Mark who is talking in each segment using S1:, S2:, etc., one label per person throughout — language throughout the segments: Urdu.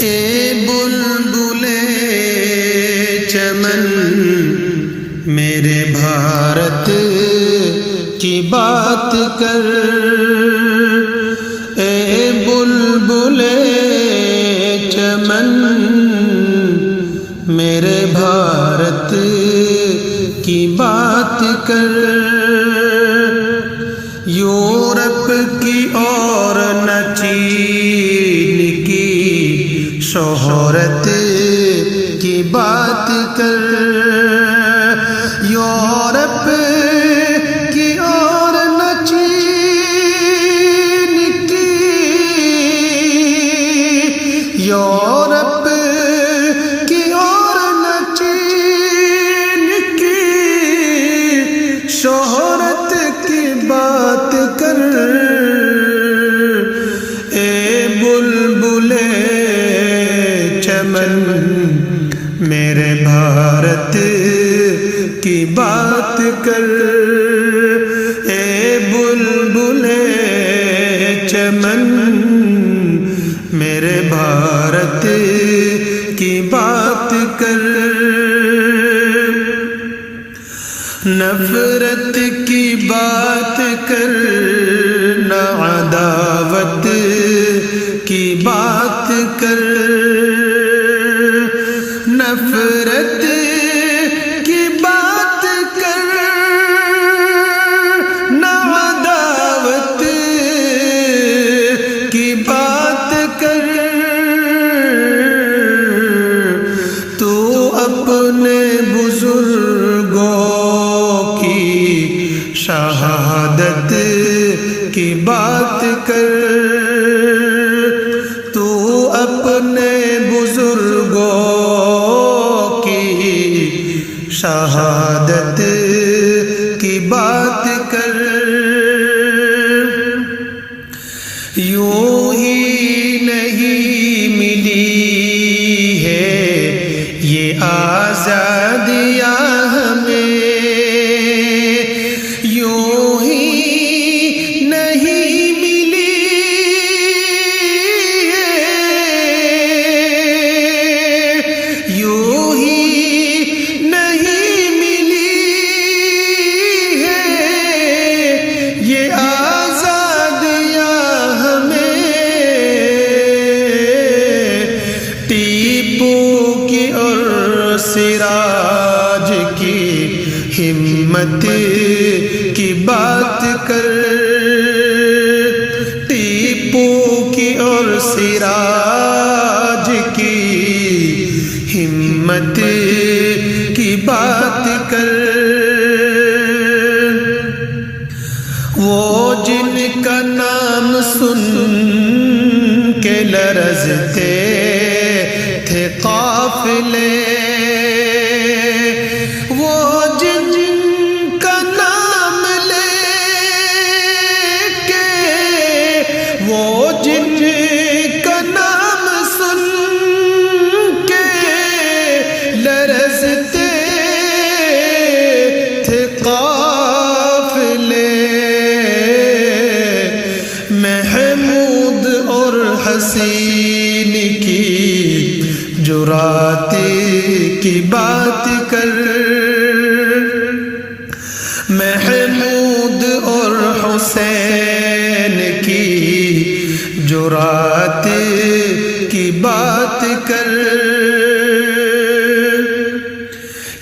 S1: اے بلبل چمن میرے بھارت کی بات کر، اے بلبل چمن میرے بھارت کی بات کر، یورپ کی اور نہ چین کی شہرت کی بات کر، یورپ کی اور نہ چین کی، یورپ کی اور نہ چین کی شہرت کی بات کر، اے بلبل چمن میرے بھارت کی بات کر، اے بلبل چمن میرے بھارت کی بات کر، نفرت کی بات کر نہ عداوت کی بات کر، نفرت کی بات کر نہ عداوت کی بات کر، تو اپنے بزرگوں کی شہادت کی بات کر، تو اپنے بزرگوں کی شہادت کی بات کر، یوں ہی نہیں ملی ہے یہ آزادیاں ہمیں، یوں ہی نہیں ملی ہے، یوں ہی نہیں ملی ہے یہ آزادیاں ہمیں، ٹیپو کی اور سراج کی ہمت کی بات کر، ٹیپو کی اور سراج کی ہمت کی بات کر، وہ جن کا نام سن کے لرزتے تھے قافلے، وہ جن کا نام لے کے، وہ جن کا نام سن کے لرزتے تھے قافلے، محمود اور حسین کی جرات کی بات کر، محمود اور حسین کی جرات کی بات کر،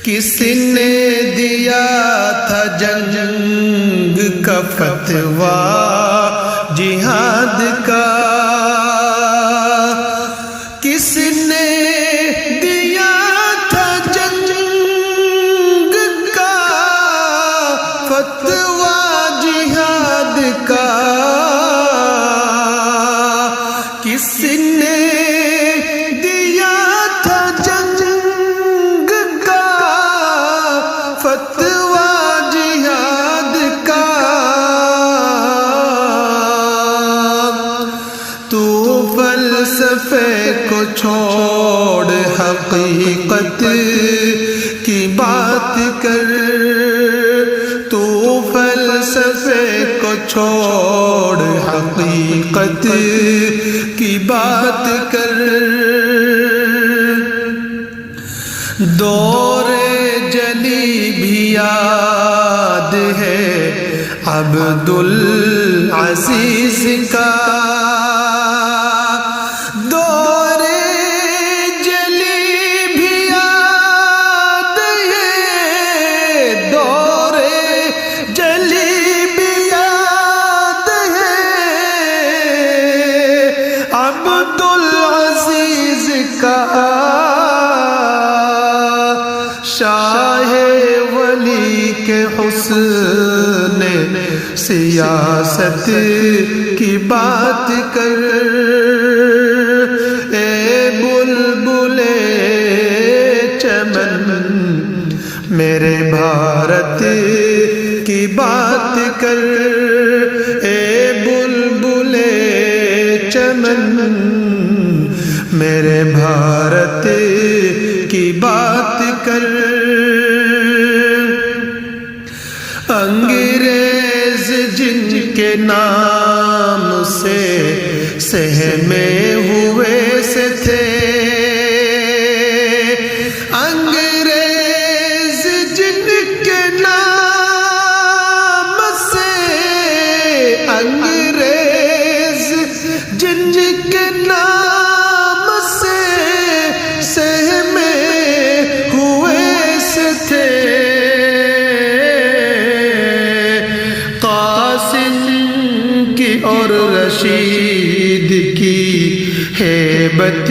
S1: کس نے دیا تھا جنگ کا فتویٰ جہاد کا، کس نے دیا تھا جنگ کا فتویٰ جہاد کا، کس نے دیا تھا جنگ کا فتویٰ جہاد کا، تو فلسفے کو چھوڑ حقیقت کی بات کر، تو فلسفے کو چھوڑ حقیقت کی بات کر، دور جلی بھی یاد ہے عبدالعزیز کا، دور جلی بھی یاد ہے، دور جلی بھی یاد ہے عبدالعزیز کا، شاہ ولی کے حسن سیاست کی بات کر، اے بلبل چمن میرے بھارت کی بات کر، اے بلبل چمن میرے بھارت کی بات کر۔ انگریز جن کے نام سے سہمے ہوئے سے تھے، انگریز جن کے نام سے، انگریز جن کے نام سے سہمے ہوئے سے تھے، اور رشید کی ہیبت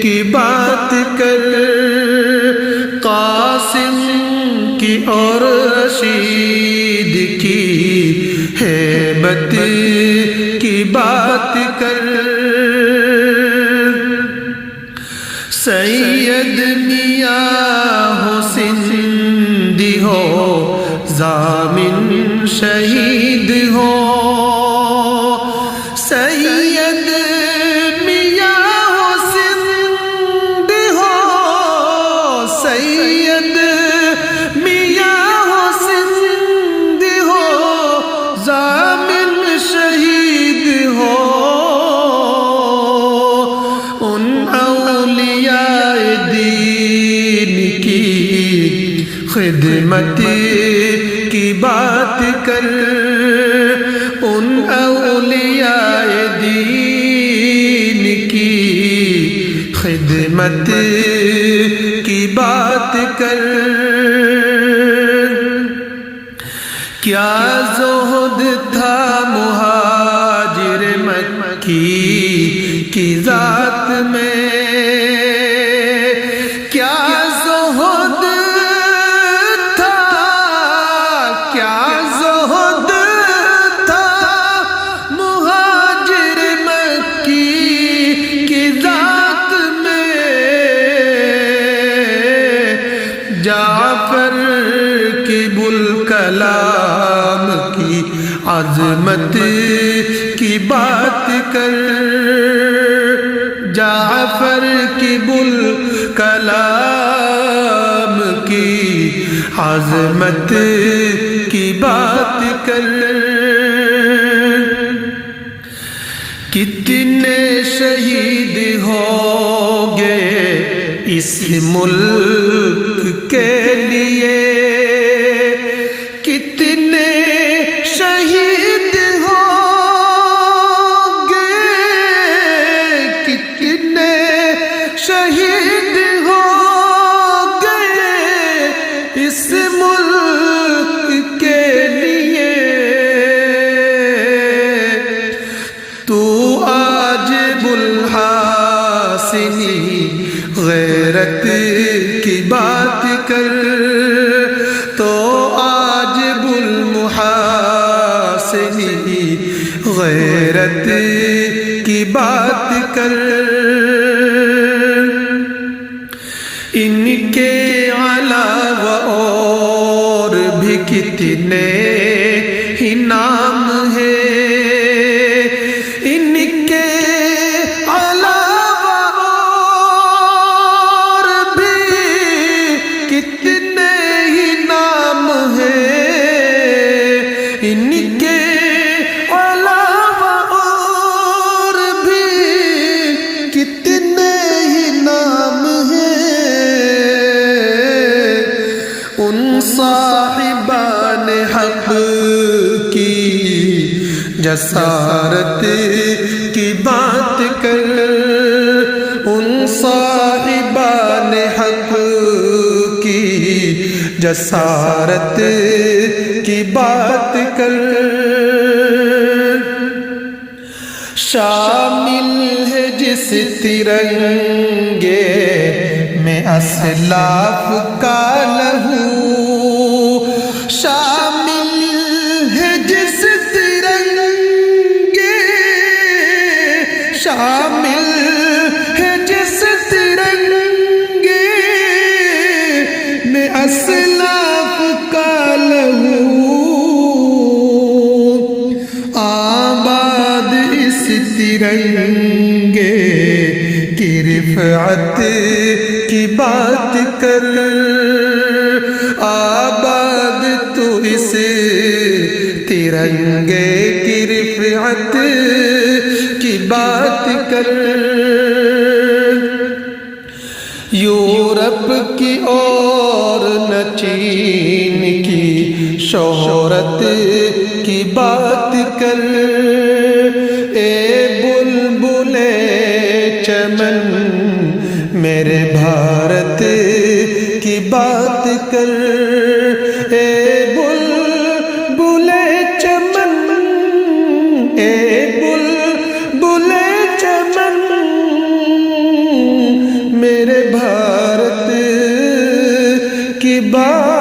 S1: کی بات کر، قاسم کی اور رشید کی ہیبت کی بات کر، سید میاں ہو سندھی ہو ضامن شہید ہو، سید میاں ہو سندھ ہو، سید میاں ہو سندھ ہو ضامن شہید ہو، ان اولیاء دین کی خدمت کی بات کر، ان اولیاء دین کی خدمت کی بات کر، کیا زہد تھا مہاجر مکی کی ذات میں، کیا زہد تھا، کیا زہد تھا مہاجر مکی کی ذات میں، جعفر کی بالکلام کی عظمت کی بات کر، جعفر کی بالکلام کی عظمت کی بات کر، کتنے شہید ہو گئے اس ملک کے لیے، کتنے شہید ہو گئے، کتنے شہید ہو گئے اس ملک کے لیے، تو آج بلحاسنی غیرت کی بات کر، تو آج بلحاسنی غیرت کی بات کر، ان کے علاوہ اور بھی کتنے ہی نام ہیں، ان کے علاوہ اور بھی کتنے ہی نام ہیں، ان کے علاوہ اور بھی کتنے ہی نام ہیں، جسارت کی بات کر، ان صاحبان حق کی جسارت کی بات کر۔ شامل ہے جس ترنگے میں اسلاف کا لہو، شامل ہے جس ترنگے، شامل ہے جس ترنگے میں اسلاف کا لہو، آباد اس ترنگے کی رفعت کی بات کر، آباد تو اس ترنگے کی رفعت کی بات کر۔ یورپ کی اور نہ چین کی شہرت کی بات کر، اے بلبل چمن میرے بھارت کی بات کر، اے بلبل چمن، اے بلبل چمن میرے بھارت کی بات